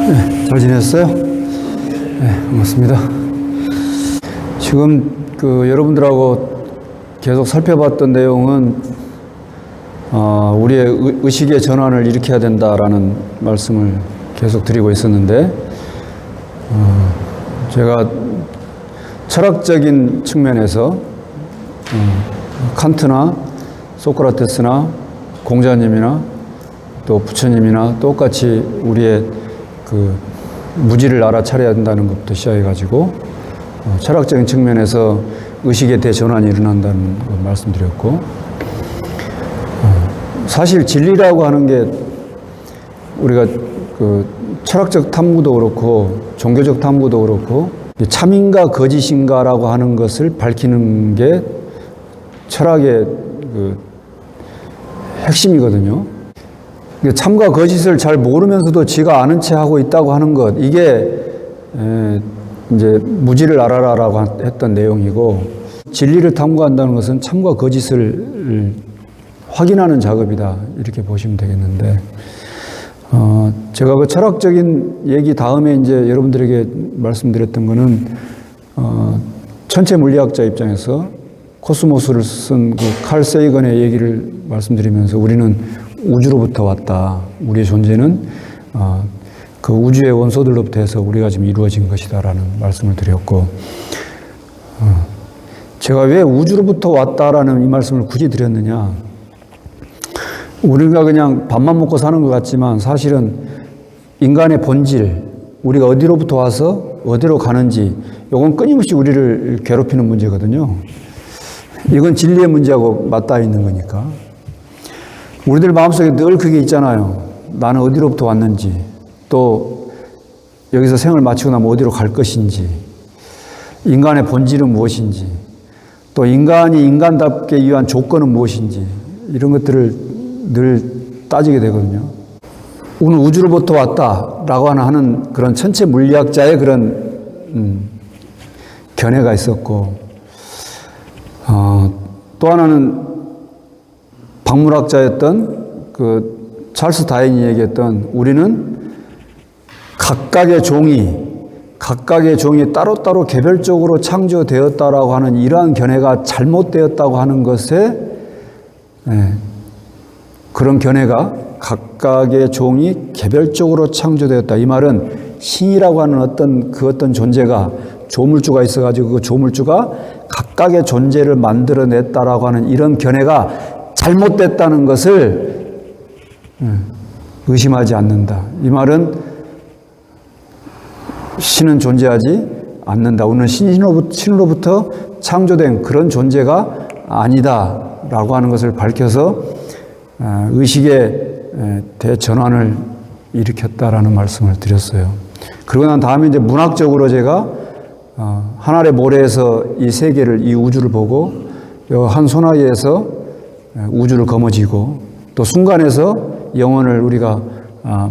네, 잘 지냈어요? 네, 반갑습니다. 지금 여러분들하고 계속 살펴봤던 내용은 우리의 의식의 전환을 일으켜야 된다라는 말씀을 계속 드리고 있었는데 제가 철학적인 측면에서 칸트나 소크라테스나 공자님이나 또 부처님이나 똑같이 우리의 무지를 알아차려야 된다는 것부터 시작해가지고 철학적인 측면에서 의식의 대전환이 일어난다는 걸 말씀드렸고, 사실 진리라고 하는 게 우리가 철학적 탐구도 그렇고 종교적 탐구도 그렇고 참인가 거짓인가라고 하는 것을 밝히는 게 철학의 핵심이거든요. 참과 거짓을 잘 모르면서도 지가 아는 채 하고 있다고 하는 것, 이게 이제 무지를 알아라라고 했던 내용이고, 진리를 탐구한다는 것은 참과 거짓을 확인하는 작업이다, 이렇게 보시면 되겠는데, 제가 그 철학적인 얘기 다음에 이제 여러분들에게 말씀드렸던 거는 천체 물리학자 입장에서 코스모스를 쓴 칼 세이건의 얘기를 말씀드리면서 우리는 우주로부터 왔다. 우리의 존재는 그 우주의 원소들로부터 해서 우리가 지금 이루어진 것이다라는 말씀을 드렸고, 제가 왜 우주로부터 왔다라는 이 말씀을 굳이 드렸느냐. 우리가 그냥 밥만 먹고 사는 것 같지만 사실은 인간의 본질, 우리가 어디로부터 와서 어디로 가는지, 이건 끊임없이 우리를 괴롭히는 문제거든요. 이건 진리의 문제하고 맞닿아 있는 거니까. 우리들 마음속에 늘 그게 있잖아요. 나는 어디로부터 왔는지, 또 여기서 생을 마치고 나면 어디로 갈 것인지, 인간의 본질은 무엇인지, 또 인간이 인간답게 위한 조건은 무엇인지, 이런 것들을 늘 따지게 되거든요. 오늘 우주로부터 왔다라고 하는 그런 천체 물리학자의 그런 견해가 있었고, 또 하나는 박물학자였던 찰스 다윈이 얘기했던 우리는 각각의 종이 따로따로 개별적으로 창조되었다라고 하는 이러한 견해가 잘못되었다고 하는 것에, 그런 견해가 각각의 종이 개별적으로 창조되었다. 이 말은 신이라고 하는 어떤 존재가 조물주가 있어가지고 그 조물주가 각각의 존재를 만들어냈다라고 하는 이런 견해가 잘못됐다는 것을 의심하지 않는다. 이 말은 신은 존재하지 않는다. 우리는 신으로부터 창조된 그런 존재가 아니다라고 하는 것을 밝혀서 의식의 대전환을 일으켰다라는 말씀을 드렸어요. 그러고 난 다음에 이제 문학적으로 제가 하늘의 모래에서 이 세계를, 이 우주를 보고 한 소나기에서 우주를 거머쥐고 또 순간에서 영혼을 우리가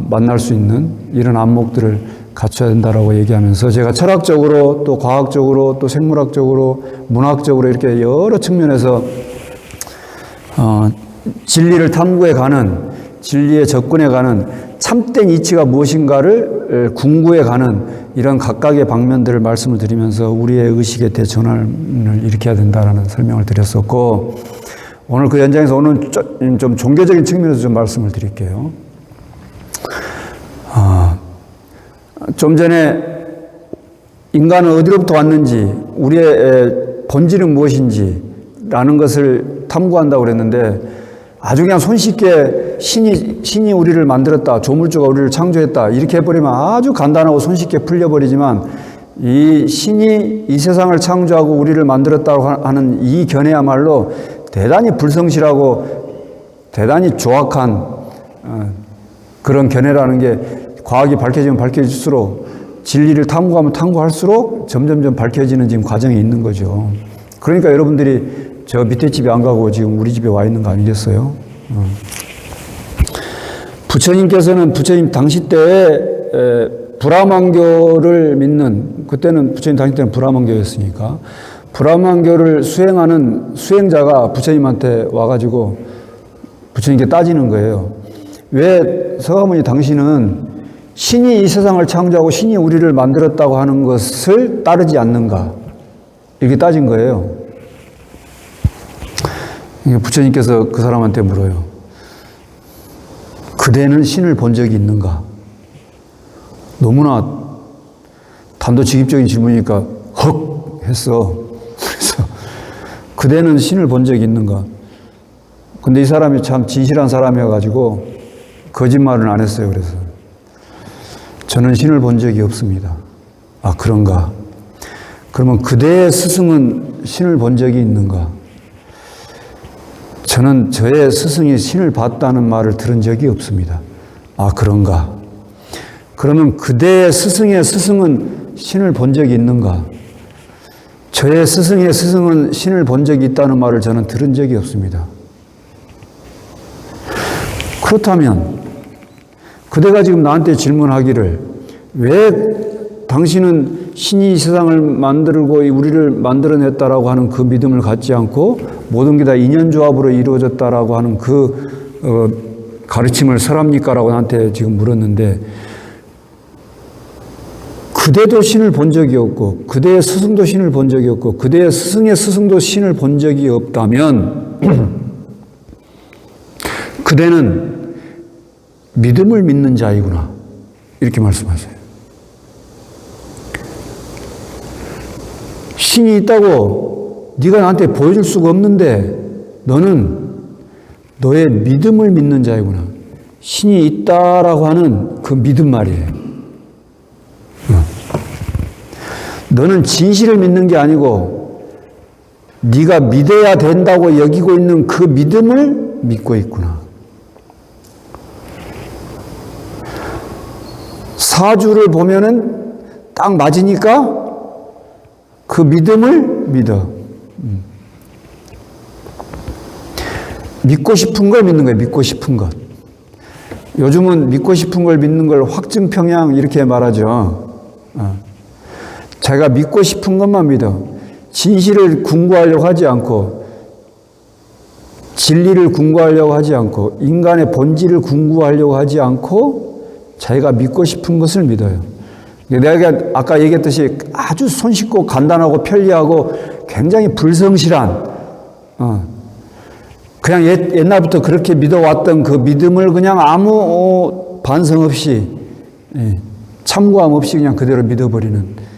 만날 수 있는 이런 안목들을 갖춰야 된다라고 얘기하면서 제가 철학적으로 또 과학적으로 또 생물학적으로 문학적으로 이렇게 여러 측면에서 진리를 탐구해 가는, 진리에 접근해 가는 참된 이치가 무엇인가를 궁구해 가는 이런 각각의 방면들을 말씀을 드리면서 우리의 의식의 대전환을 일으켜야 된다라는 설명을 드렸었고, 오늘 그 현장에서 오늘 좀 종교적인 측면에서 좀 말씀을 드릴게요. 좀 전에 인간은 어디로부터 왔는지, 우리의 본질은 무엇인지라는 것을 탐구한다고 그랬는데, 아주 그냥 손쉽게 신이 우리를 만들었다, 조물주가 우리를 창조했다, 이렇게 해버리면 아주 간단하고 손쉽게 풀려버리지만, 이 신이 이 세상을 창조하고 우리를 만들었다고 하는 이 견해야말로 대단히 불성실하고 대단히 조악한 그런 견해라는 게 과학이 밝혀지면 밝혀질수록, 진리를 탐구하면 탐구할수록 점점점 밝혀지는 지금 과정이 있는 거죠. 그러니까 여러분들이 저 밑에 집에 안 가고 지금 우리 집에 와 있는 거 아니겠어요? 부처님께서는 부처님 당시 때에 브라만교를 믿는, 그때는 부처님 당시 때는 브라만교였으니까 브라만교를 수행하는 수행자가 부처님한테 와가지고 부처님께 따지는 거예요. 왜 서가모니 당신은 신이 이 세상을 창조하고 신이 우리를 만들었다고 하는 것을 따르지 않는가? 이렇게 따진 거예요. 부처님께서 그 사람한테 물어요. 그대는 신을 본 적이 있는가? 너무나 단도직입적인 질문이니까 헉 했어. 그래서 그대는 신을 본 적이 있는가? 근데 이 사람이 참 진실한 사람이어가지고 거짓말은 안 했어요. 그래서 저는 신을 본 적이 없습니다. 아, 그런가? 그러면 그대의 스승은 신을 본 적이 있는가? 저는 저의 스승이 신을 봤다는 말을 들은 적이 없습니다. 아, 그런가? 그러면 그대의 스승의 스승은 신을 본 적이 있는가? 저의 스승의 스승은 신을 본 적이 있다는 말을 저는 들은 적이 없습니다. 그렇다면 그대가 지금 나한테 질문하기를 왜 당신은 신이 세상을 만들고 우리를 만들어냈다라고 하는 그 믿음을 갖지 않고 모든 게 다 인연조합으로 이루어졌다라고 하는 그 가르침을 설합니까? 라고 나한테 지금 물었는데 그대도 신을 본 적이 없고 그대의 스승도 신을 본 적이 없고 그대의 스승의 스승도 신을 본 적이 없다면 그대는 믿음을 믿는 자이구나. 이렇게 말씀하세요. 신이 있다고 네가 나한테 보여줄 수가 없는데 너는 너의 믿음을 믿는 자이구나. 신이 있다라고 하는 그 믿음 말이에요. 너는 진실을 믿는 게 아니고 네가 믿어야 된다고 여기고 있는 그 믿음을 믿고 있구나. 사주를 보면은 딱 맞으니까 그 믿음을 믿어. 믿고 싶은 걸 믿는 거예요. 믿고 싶은 것. 요즘은 믿고 싶은 걸 믿는 걸 확증평양 이렇게 말하죠. 자기가 믿고 싶은 것만 믿어. 진실을 궁구하려고 하지 않고 진리를 궁구하려고 하지 않고 인간의 본질을 궁구하려고 하지 않고 자기가 믿고 싶은 것을 믿어요. 내가 아까 얘기했듯이 아주 손쉽고 간단하고 편리하고 굉장히 불성실한 그냥 옛날부터 그렇게 믿어왔던 그 믿음을 그냥 아무 반성 없이 참고함 없이 그냥 그대로 믿어버리는.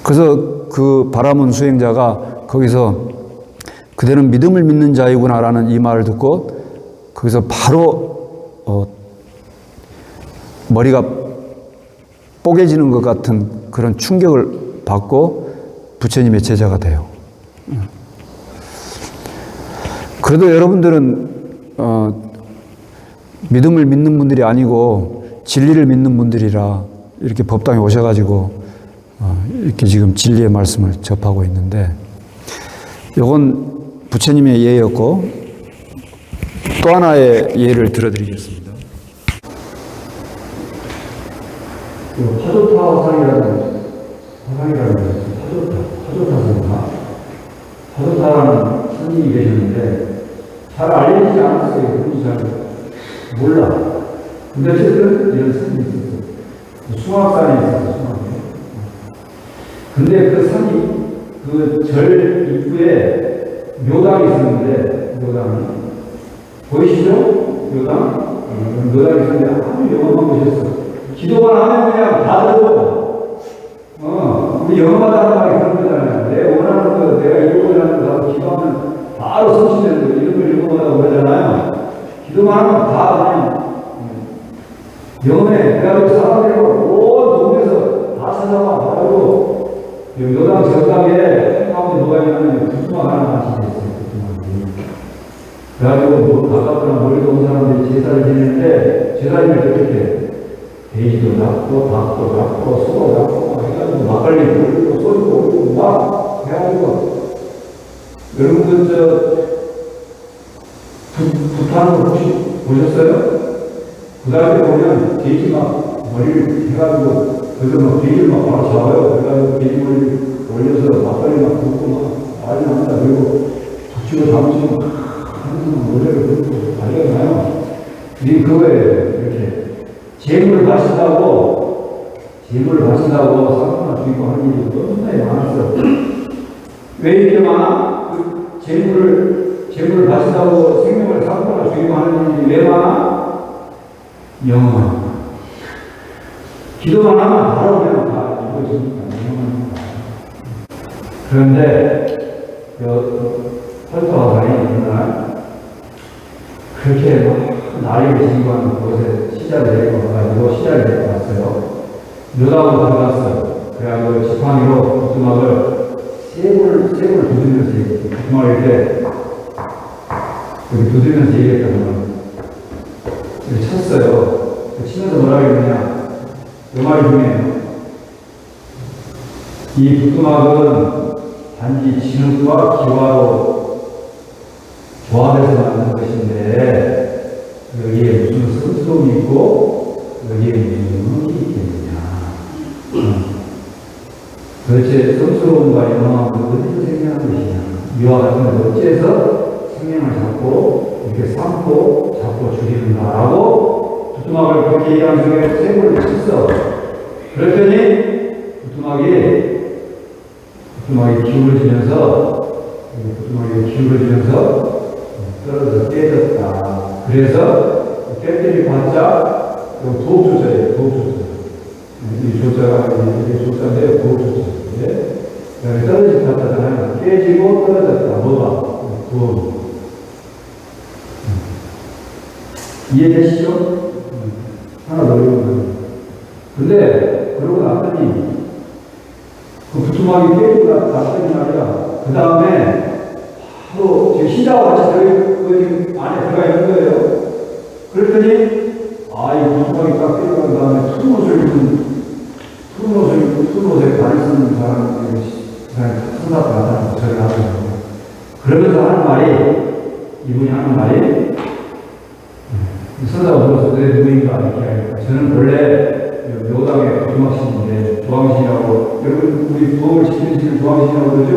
그래서 그 바라문 수행자가 거기서 그대는 믿음을 믿는 자이구나라는 이 말을 듣고 거기서 바로 머리가 뽀개지는 것 같은 그런 충격을 받고 부처님의 제자가 돼요. 그래도 여러분들은 믿음을 믿는 분들이 아니고 진리를 믿는 분들이라 이렇게 법당에 오셔가지고 이렇게 지금 진리의 말씀을 접하고 있는데 이건 부처님의 예였고 또 하나의 예를 들어드리겠습니다. 파조타 화상이라는 파조타선가? 파조타라는 스님이 계셨는데 잘 알려지지 않았어요. 그분이 잘 몰라. 근데 어쨌든 이런 스님이 있었어요. 숭악산에 있었어요. 숭악에. 근데 그 산이 그 절 입구에 묘당이 있었는데 묘당이 보이시죠? 묘당? 묘당이 있었는데 아주 영험한 곳이었어요. 기도만 하면 그냥 다 들어. 우리 영험하다는 말이 그런 거잖아요. 내가 원하는 거, 내가 읽고자 하는 거 기도하면 바로 성취되는 거. 이런 걸 영험하다고 그러잖아요. 기도만 하면 다 그냥 영험해. 내가 사람들이 온 동네에서 다 찾아와. 그리고 묘당 정당에 가운데 누가 있냐면 구수마 하나 같이 됐어요. 그래가지고 뭐 가깝거나 멀리서 온 사람들이 제사를 지내는데 제사를 어떻게 돼지도 잡고 닭도 잡고 소도 잡고 해가지고 막걸리 부르고 소주도 부르고 막 해가지고 여러분들 부탄을 혹시 보셨어요? 그 다음에 보면 돼지 막 머리를 해가지고 그래서 막 돼지를 막 바로 잡아요. 그래가지고 돼지 머리를 올려서 막걸리 막 붓고 막 난리 납니다. 그리고 붙이고 잡으시고 항상 노래를 부르고 난리가 나요. 이게 그거예요. 이렇게 재물을 바친다고 상품을 주고 하는 일이 너무나 많았어. 왜 이렇게 많아? 그 재물을 바친다고 생명을 상품을 주고 하는 일이 왜 많아? 영원. 기도만 하면 바로 그냥 다 이루어지니까 영원합니다. 그런데 헐떡하다니 어느 날 그렇게 막 나이를 진구하는 곳에 시자를 데리고 가가지고 시자를 데리고 왔어요. 묘당으로 들어갔어요. 그래가지고 지팡이로 부뚜막을 세 볼 두드리면서 부뚜막을 이렇게 두드리면서 얘기했거든요. 이렇게 쳤어요. 치면서 뭐라고 했느냐. 그 말이 중요해요. 이 부뚜막은 단지 진흙과 기와로 조합해서 만든 것인데 여기에 무슨 성스러움이 있고 여기에 무슨 영혼이 있겠느냐. 도대체 성스러움과 영혼은 어디서 생겨난 것이냐. 이와 같은 것을 어째서 생명을 잡고 이렇게 삼고 잡고 죽이는가라고 부뚜막을 그렇게 얘기한 중에 세 번을 쳤어. 그랬더니 부뚜막이 기울어지면서 떨어져 깨졌다. 그래서 깨뜨리 봤자 도읍조자예요. 이 조자가 이게 조자인데 도읍조자인데 떨어질 것 같다잖아요. 깨지고 떨어졌다. 뭐가? 도읍. 이해되시죠? 하나 더 읽어보세요. 근데 그러고 났더니 그 부뚜막이 깨지고 났더니 말이야. 그 다음에 바로 지금 시자와 같이 그 안에 들어가 있는 거예요. 그랬더니 이 부뚜막이 딱 깨지고 난 다음에 푸른 옷에 다리 쓰는 사람이 천사가 나타나서 저를 하더라고요. 그러면서 이분이 하는 말이 선사가 물어서 왜 누구인가 이렇게 하니까 저는 원래 묘당의 부뚜막신인데 조항신이라고 여러분 우리 부업을 지키시는 조항신이라고 그러죠?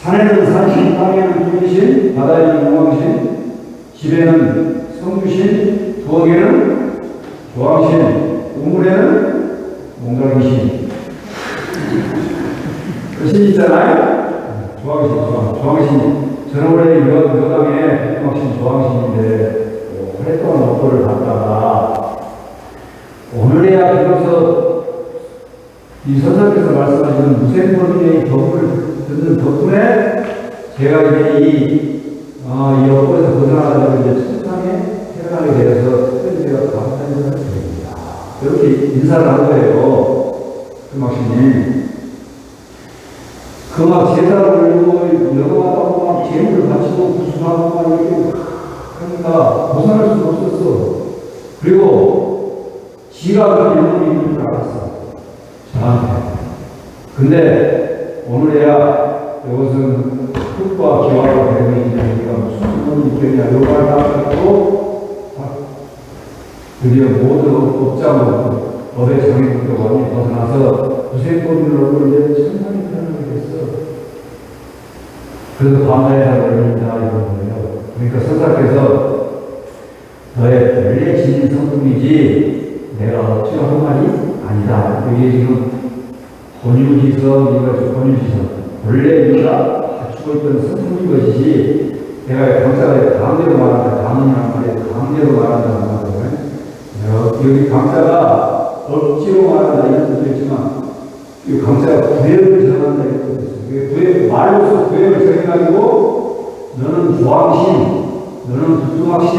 산에는 산신, 땅에는 두신, 바다에는 용왕신, 집에는 성주신, 부엌에는 조항신, 우물에는 몽각이신. 그 신 있잖아요? 조항신. 저는 원래 묘당의 부뚜막신 조항신인데 오랫동안 업보를 받다가 오늘에야 비로소 이 선생님께서 말씀하시는 무생법인의 법을 듣는 덕분에 제가 이제 이 업보에서 벗어나가지고 이제 천상에 태어나게 되어서 특별히 제가 감사드리는 드립니다. 이렇게 인사를 한 거예요. 그 막신님. 그 막 제사를 올리고 영화하고 막 재물을 바치고 구순하고 막 이렇게 하니까 벗어날 수가 없었어. 그리고 지가 그런 영혼이 있는 줄 알았어. 저한테. 근데 오늘에야 이것은 흙과 기와로 되는 것이냐, 우리가 무슨 영혼이 있겠냐, 요걸 다 갖고 드디어 모든 업장으로 법의 정의부터 완전히 벗어나서 무생법인으로 이제 천상에 태어나게 됐어. 그래서 감사의 날을 올린다 이런 거예요. 그러니까 선사께서 너의 원래 지닌 성품이지 내가 억지로 한 말이 아니다. 이게 지금 권유지성, 원래 네가 갖추고 있던 성품인 것이지 내가 강사가 강제로 말한다. 강은이란 말이야. 강제로 말한다는 말이에요. 여기 강사가 억지로 말한다 이런 뜻도 있지만 이 강사가 구획을 정한다 이런 뜻도 있어요. 말로서 구획을 정해가지고 너는 조항신, 너는 부뚜막신,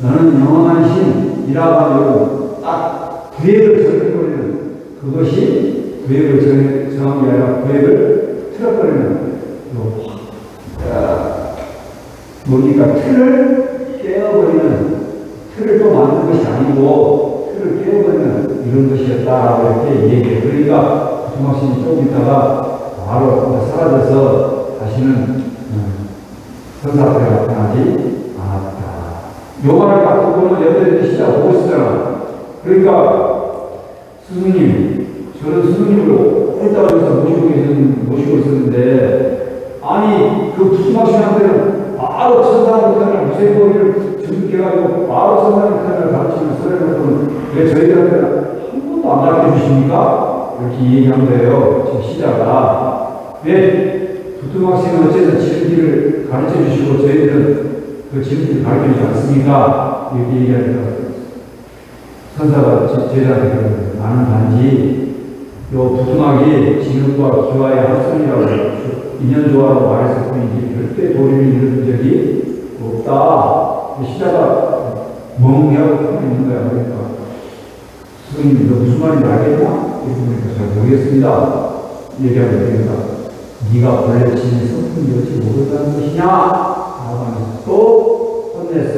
너는 영원한 신이라고 하면 딱 구획을 정해버리는 그것이 구획을 정한 게 아니라 구획을 틀어버리는 뭡니까? 틀을 깨어버리는 틀을 또 만든 것이 아니고 틀을 깨어버리는 이런 것이었다라고 이렇게 얘기해요. 그러니까 부뚜막신이 조금 있다가 바로 사라져서 다시는 선사 앞에 나타나지 않았다. 요 말을 갖고 보면 여러분들이 시작 오고 있잖아. 그러니까 스승님, 저는 스승님을 오랫동안 모시고 있었는데 아니 그 부뚜막신한테는 바로 천사한테 무생법을 증득해가지고 바로 천사한테 가르치는 소리를 듣고는 왜 저희들한테 한 번도 안 가르쳐 주십니까? 이렇게 얘기한 거예요. 제 시자가. 왜 부등학생은 어째서 지름길을 가르쳐 주시고 저희들은 그 지름길을 가르쳐 주지 않습니까? 이렇게 얘기하니까 선사가 제자한테 그러는 거예요. 나는 단지 요 부등학이 지름과 기와의 합성이라고 인연조화로 말했을 뿐이지 절대 도리를 이룬 적이 없다. 시자가 멍하고 있는 거야. 그러니까 스승님 너 무슨 말인지 알겠나? 이렇게 보니까 잘 모르겠습니다. 얘기하면 됩니다. 네가 본래 지닌 성품이었지 모른다는 것이냐? 라고 하면서 또 혼냈어.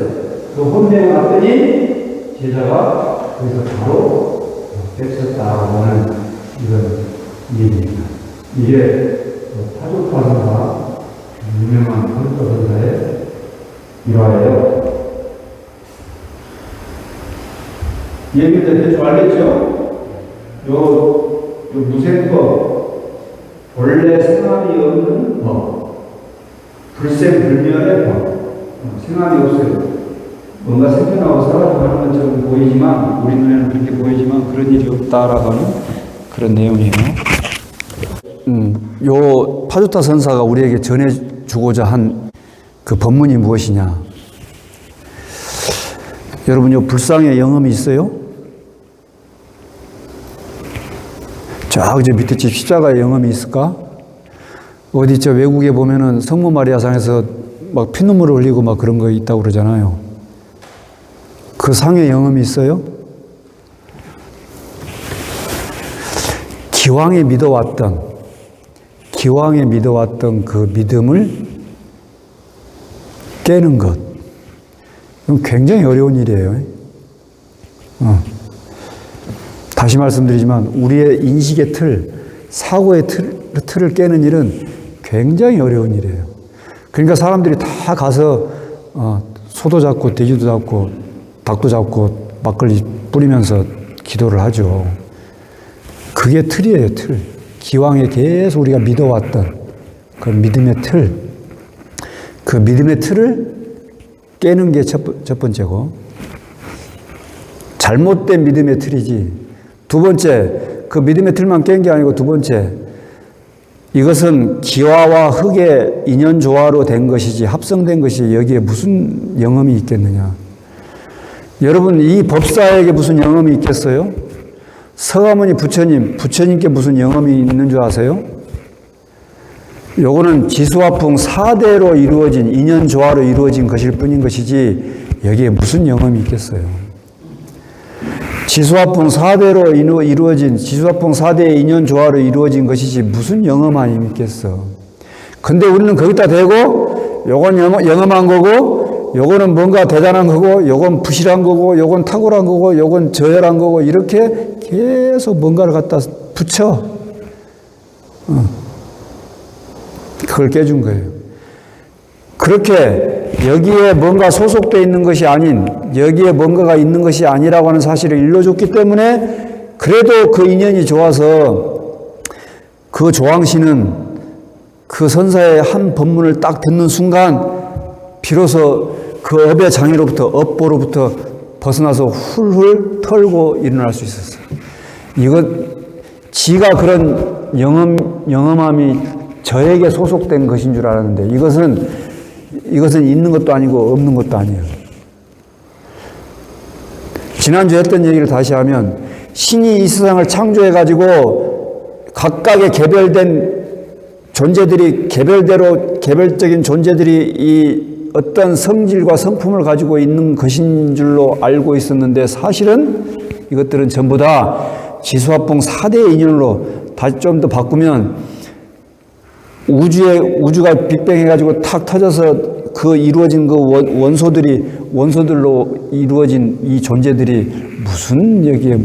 그 혼내고 났더니 제자가 거기서 바로 뺏었다고 하는 이런 얘기입니다. 이게 파주파선사 유명한 파주파선사의 일화예요. 얘기들 대충 알겠죠? 요 무생법, 본래 생활이 없는 법, 불생불멸의 법, 생활이 없어요. 뭔가 생겨나고 사라져가는 것처럼 보이지만, 우리 눈에는 그렇게 보이지만 그런 일이 없다라고 하는 그런 내용이에요. 요 파주타 선사가 우리에게 전해주고자 한 그 법문이 무엇이냐? 여러분, 요 불상의 영험이 있어요? 저 밑에 집 십자가의 영험이 있을까? 어디 저 외국에 보면은 성모 마리아상에서 막 피눈물을 흘리고 막 그런 거 있다고 그러잖아요. 그 상의 영험이 있어요? 기왕에 믿어왔던 그 믿음을 깨는 것. 이건 굉장히 어려운 일이에요. 다시 말씀드리지만 우리의 인식의 틀, 사고의 틀을 깨는 일은 굉장히 어려운 일이에요. 그러니까 사람들이 다 가서 소도 잡고 돼지도 잡고 닭도 잡고 막걸리 뿌리면서 기도를 하죠. 그게 틀이에요, 틀. 기왕에 계속 우리가 믿어왔던 그 믿음의 틀. 그 믿음의 틀을 깨는 게 첫 번째고, 잘못된 믿음의 틀이지. 두 번째, 그 믿음의 틀만 깬 게 아니고 두 번째, 이것은 기와와 흙의 인연 조화로 된 것이지 합성된 것이 여기에 무슨 영험이 있겠느냐. 여러분, 이 법사에게 무슨 영험이 있겠어요? 서가모니 부처님께 무슨 영험이 있는 줄 아세요? 요거는 지수화풍 4대로 이루어진 인연 조화로 이루어진 것일 뿐인 것이지 여기에 무슨 영험이 있겠어요? 지수화풍 4대로 이루어진 지수화풍 4대의 인연 조화로 이루어진 것이지 무슨 영험함이 있겠어? 근데 우리는 거기다 대고 요건 영험한 거고 요거는 뭔가 대단한 거고 요건 부실한 거고 요건 탁월한 거고 요건 저열한 거고 이렇게 계속 뭔가를 갖다 붙여. 그걸 깨준 거예요. 그렇게 여기에 뭔가 소속되어 있는 것이 아닌, 여기에 뭔가가 있는 것이 아니라고 하는 사실을 일러줬기 때문에 그래도 그 인연이 좋아서 그 조항신은 그 선사의 한 법문을 딱 듣는 순간 비로소 그 업의 장애로부터, 업보로부터 벗어나서 훌훌 털고 일어날 수 있었어요. 지가 그런 영험함이 저에게 소속된 것인 줄 알았는데 이것은 있는 것도 아니고 없는 것도 아니에요. 지난주에 했던 얘기를 다시 하면 신이 이 세상을 창조해가지고 각각의 개별된 존재들이 개별적인 존재들이 이 어떤 성질과 성품을 가지고 있는 것인 줄로 알고 있었는데 사실은 이것들은 전부 다 지수화풍 4대의 인연으로 다시 좀 더 바꾸면 우주가 빅뱅해가지고 탁 터져서 그 이루어진 그 원소들로 이루어진 이 존재들이 무슨 여기에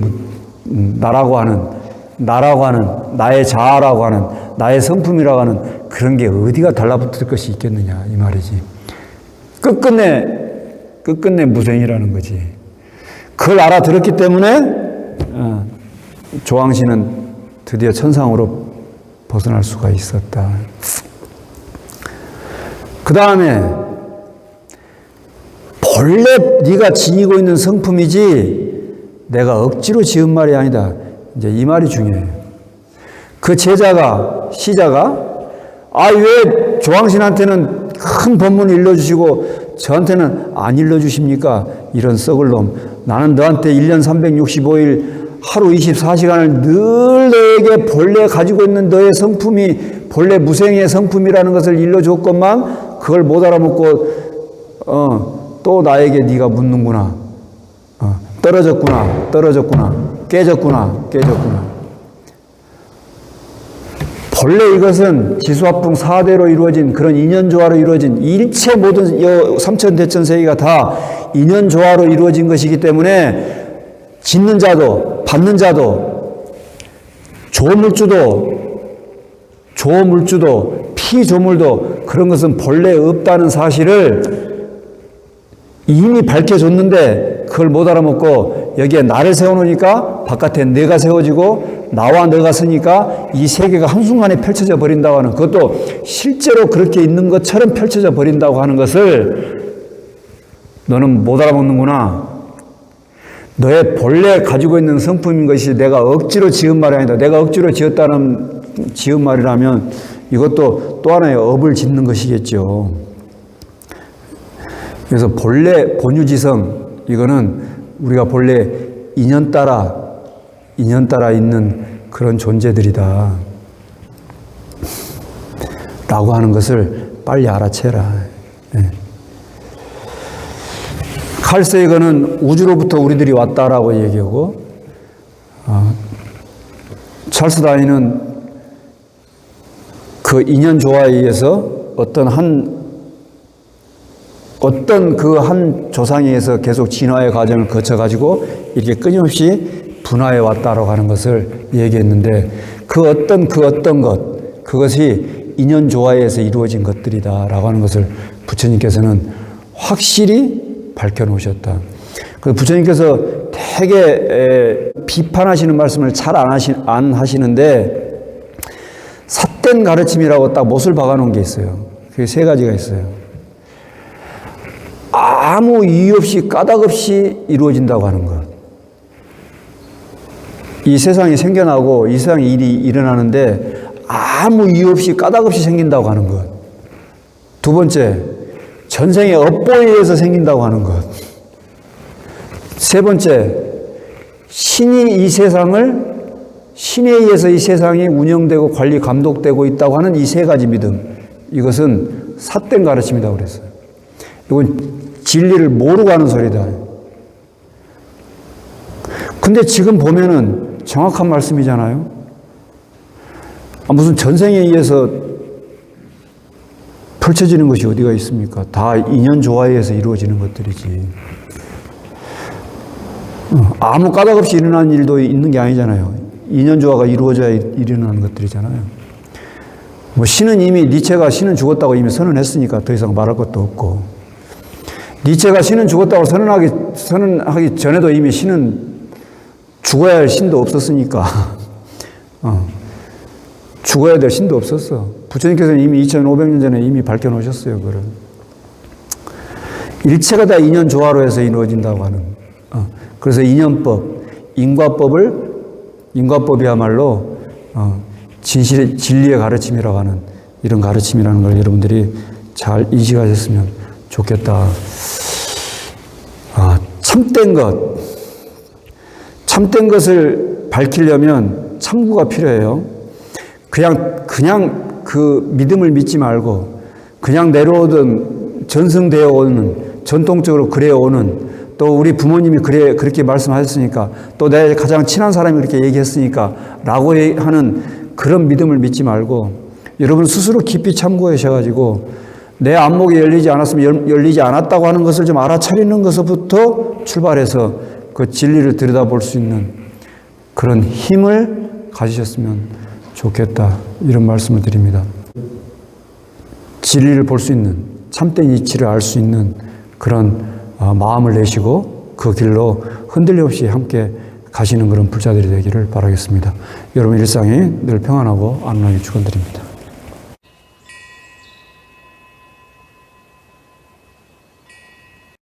나라고 하는 나의 자아라고 하는 나의 성품이라고 하는 그런 게 어디가 달라붙을 것이 있겠느냐 이 말이지. 끝끝내 무생이라는 거지. 그걸 알아들었기 때문에 조항신은 드디어 천상으로 벗어날 수가 있었다. 그 다음에 본래 네가 지니고 있는 성품이지 내가 억지로 지은 말이 아니다. 이제 이 말이 중요해요. 그 제자가, 시자가, 왜 조왕신한테는 큰 법문을 일러주시고 저한테는 안 일러주십니까? 이런 썩을 놈. 나는 너한테 1년 365일 하루 24시간을 늘 너에게 본래 가지고 있는 너의 성품이 본래 무생의 성품이라는 것을 일러줬건만 그걸 못 알아먹고 또 나에게 네가 묻는구나. 떨어졌구나. 깨졌구나. 본래 이것은 지수합풍 4대로 이루어진 그런 인연조화로 이루어진 일체 모든 삼천대천세계가 다 인연조화로 이루어진 것이기 때문에 짓는 자도 받는 자도 조물주도 피조물도 그런 것은 본래 없다는 사실을 이미 밝혀줬는데 그걸 못 알아먹고 여기에 나를 세워놓으니까 바깥에 내가 세워지고 나와 너가 서니까 이 세계가 한순간에 펼쳐져 버린다고 하는, 그것도 실제로 그렇게 있는 것처럼 펼쳐져 버린다고 하는 것을 너는 못 알아먹는구나. 너의 본래 가지고 있는 성품인 것이 내가 억지로 지은 말이 아니다. 내가 억지로 지은 말이라면 이것도 또 하나의 업을 짓는 것이겠죠. 그래서 본래 본유지성, 이거는 우리가 본래 인연 따라 있는 그런 존재들이다 라고 하는 것을 빨리 알아채라. 네. 칼 세이건은 우주로부터 우리들이 왔다라고 얘기하고, 찰스 다윈은 그 인연 조화에 의해서 어떤 그 한 조상에 의해서 계속 진화의 과정을 거쳐가지고 이렇게 끊임없이 분화해 왔다라고 하는 것을 얘기했는데, 그 어떤 것, 그것이 인연 조화에 의해서 이루어진 것들이다라고 하는 것을 부처님께서는 확실히 밝혀놓으셨다. 그 부처님께서 되게 비판하시는 말씀을 잘 안 하시는데, 삿된 가르침이라고 딱 못을 박아놓은 게 있어요. 그게 세 가지가 있어요. 아무 이유 없이 까닭 없이 이루어진다고 하는 것. 이 세상이 생겨나고 이 세상에 일이 일어나는데 아무 이유 없이 까닭 없이 생긴다고 하는 것. 두 번째, 전생의 업보에 의해서 생긴다고 하는 것. 세 번째, 신에 의해서 이 세상이 운영되고 관리 감독되고 있다고 하는 이 세 가지 믿음. 이것은 삿된 가르침이라고 그랬어요. 이건 진리를 모르고 하는 소리다. 근데 지금 보면은 정확한 말씀이잖아요. 무슨 전생에 의해서 펼쳐지는 것이 어디가 있습니까? 다 인연 조화에 의해서 이루어지는 것들이지. 아무 까닭 없이 일어나는 일도 있는 게 아니잖아요. 인연 조화가 이루어져야 일어나는 것들이잖아요. 신은 이미 니체가 신은 죽었다고 이미 선언했으니까 더 이상 말할 것도 없고, 니체가 신은 죽었다고 선언하기 전에도 이미 신은 죽어야 할 신도 없었으니까 죽어야 될 신도 없었어. 부처님께서는 이미 2500년 전에 이미 밝혀놓으셨어요. 그걸. 일체가 다 인연 조화로 해서 이루어진다고 하는. 그래서 인연법, 인과법이야말로 진리의 가르침이라고 하는 이런 가르침이라는 걸 여러분들이 잘 인식하셨으면 좋겠다. 참된 것을 밝히려면 참구가 필요해요. 그냥 그 믿음을 믿지 말고 그냥 내려오던 전승되어 오는, 전통적으로 그래 오는, 또 우리 부모님이 그렇게 말씀하셨으니까, 또 내 가장 친한 사람이 그렇게 얘기했으니까 라고 하는 그런 믿음을 믿지 말고 여러분 스스로 깊이 참고하셔가지고 내 안목이 열리지 않았으면 열리지 않았다고 하는 것을 좀 알아차리는 것부터 출발해서 그 진리를 들여다볼 수 있는 그런 힘을 가지셨으면 좋겠다. 이런 말씀을 드립니다. 진리를 볼 수 있는, 참된 이치를 알 수 있는 그런 마음을 내시고 그 길로 흔들림 없이 함께 가시는 그런 불자들이 되기를 바라겠습니다. 여러분 일상이 늘 평안하고 안락하게 축원드립니다.